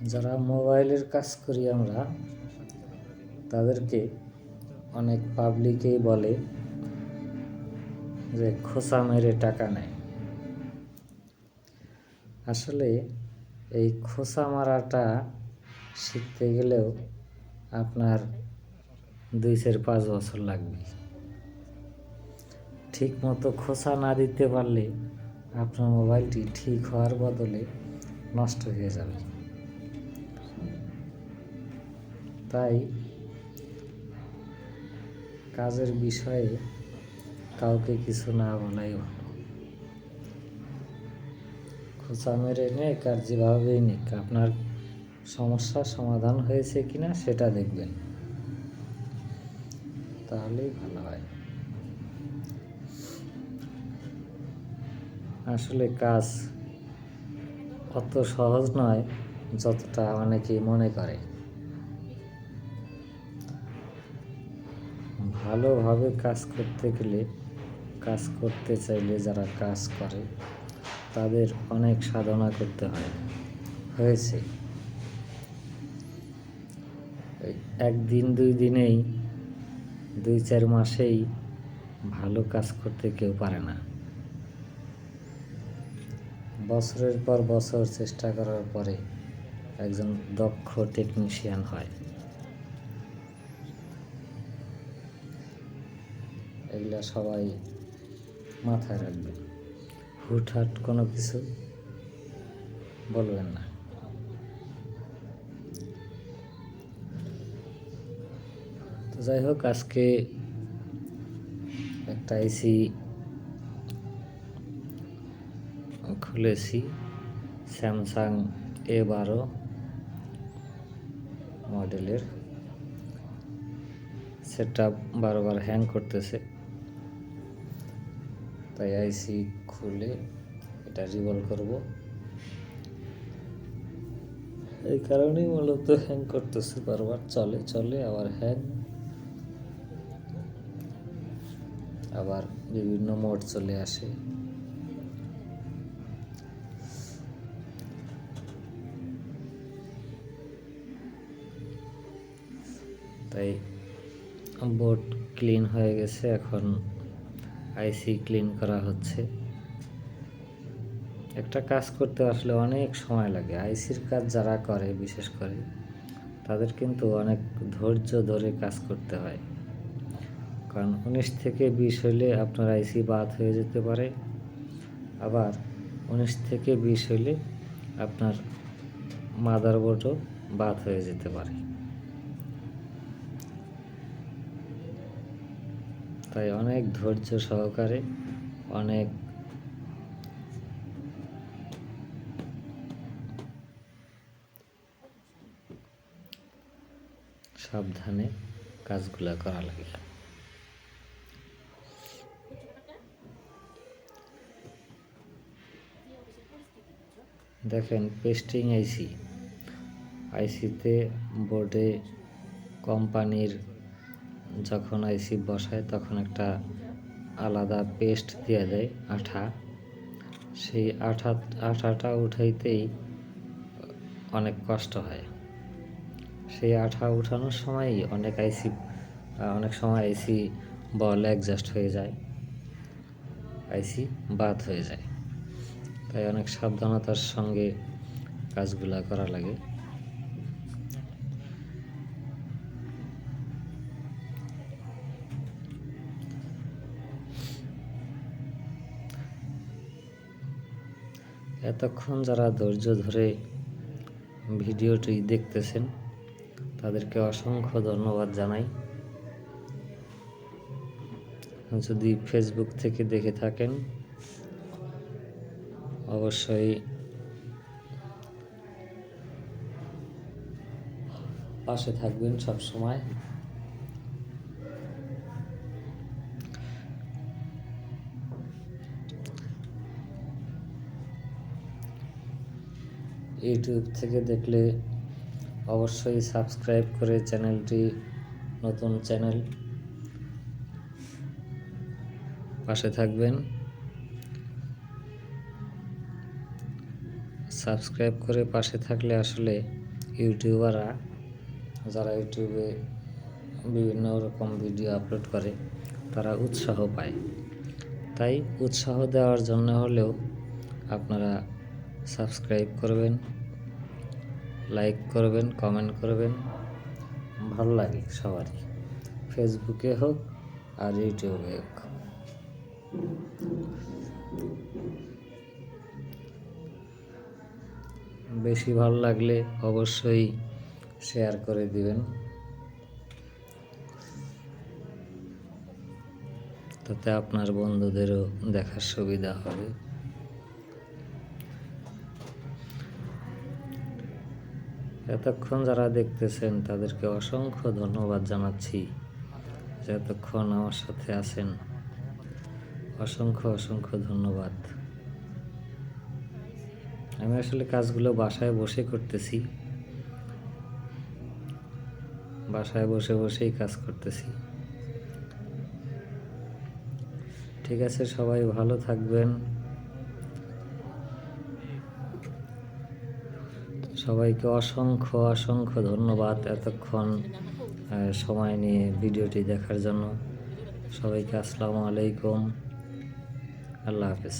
যারা মোবাইলের কাজ করি আমরা, তাদেরকে অনেক পাবলিকেই বলে যে খোঁচা মেরে টাকা নেয়। আসলে এই খোঁচা মারাটা শিখতে গেলেও আপনার 2-5 বছর লাগবে। ঠিক মতো খোঁচা না দিতে পারলে আপনার মোবাইলটি ঠিক হওয়ার বদলে নষ্ট হয়ে যাবে। তাই কাজের বিষয়ে কাউকে কিছু না বলাই ভালো। খোঁচা মেরে নিক আর যেভাবেই নিক, আপনার সমস্যার সমাধান হয়েছে কিনা সেটা দেখবেন, তাহলেই ভালো হয়। আসলে কাজ অত সহজ নয় যতটা অনেকেই মনে করে। ভালোভাবে কাজ করতে গেলে, কাজ করতে চাইলে যারা কাজ করে তাদের অনেক সাধনা করতে হয়েছে। একদিন 2 দিনেই 2-4 মাসেই ভালো কাজ করতে কেউ পারে না। বছরের পর বছর চেষ্টা করার পরে একজন দক্ষ টেকনিশিয়ান হয়। এগুলা সবাই মাথায় রাখবেন, হুটহাট কোনো কিছু বলবেন না। তো যাই হোক, আজকে একটা আইসি খুলেছি, স্যামসাং A12 মডেলের। সেটটা বারবার হ্যাং করতেছে, তাই আইসি খুলে এটা রিভলভ করব। এই কারণেই মূলত হ্যাং করতেছে, বারবার চলে আবার হ্যাং, আবার বিভিন্ন মোড চলে আসে। তাই বোর্ড ক্লিন হয়ে গেছে, এখন আইসি ক্লিন করা হচ্ছে। একটা কাজ করতে আসলে অনেক সময় লাগে। আইসির কাজ যারা করে বিশেষ করে তাদের কিন্তু অনেক ধৈর্য ধরে কাজ করতে হয়, কারণ 19 থেকে 20 হইলে আপনার আইসি বাদ হয়ে যেতে পারে, আবার 19 থেকে 20 হইলে আপনার মাদারবোর্ডও বাদ হয়ে যেতে পারে। তাই অনেক ধৈর্য সহকারে, অনেক সাবধানে কাজগুলা করা লাগে। দেখেন, পেস্টিং আইসিতে বোর্ডে কোম্পানির যখন আইসি বসায় তখন একটা আলাদা পেস্ট দেওয়া যায়, আঠা। সেই আঠাটা উঠাইতেই অনেক কষ্ট হয়। সেই আঠা উঠানোর সময়ই অনেক সময় আইসি বল অ্যাডজাস্ট হয়ে যায়, আইসি বাদ হয়ে যায়। তাই অনেক সাবধানতার সঙ্গে কাজগুলা করা লাগে। এতক্ষণ যারা ধৈর্য ধরে ভিডিওটি দেখতেছেন তাদেরকে অসংখ্য ধন্যবাদ জানাই। যদি ফেসবুক থেকে দেখে থাকেন অবশ্যই পাশে থাকবেন সব সময়। ইউটিউব থেকে দেখলে অবশ্যই সাবস্ক্রাইব করে চ্যানেলটি, নতুন চ্যানেল, পাশে থাকবেন। সাবস্ক্রাইব করে পাশে থাকলে আসলে ইউটিউবাররা যারা ইউটিউবে বিভিন্ন রকম ভিডিও আপলোড করে তারা উৎসাহ পায়। তাই উৎসাহ দেওয়ার জন্য হলেও আপনারা সাবস্ক্রাইব করবেন, লাইক করবেন, কমেন্ট করবেন। ভালো লাগে সবারই, ফেসবুকে হোক আর ইউটিউবে হোক। বেশি ভালো লাগলে অবশ্যই শেয়ার করে দিবেন, তাতে আপনার বন্ধুদেরও দেখার সুবিধা হবে। এতক্ষণ যারা দেখতেছেন তাদেরকে অসংখ্য ধন্যবাদ জানাচ্ছি, যে এতক্ষণ আমার সাথে আছেন। অসংখ্য অসংখ্য ধন্যবাদ। আমি আসলে কাজগুলো বাসায় বসে করতেছি, বাসায় বসে বসেই কাজ করতেছি। ঠিক আছে, সবাই ভালো থাকবেন। সবাইকে অসংখ্য অসংখ্য ধন্যবাদ এতক্ষণ সময় নিয়ে ভিডিওটি দেখার জন্য। সবাইকে আসসালামু আলাইকুম, আল্লাহ হাফেজ।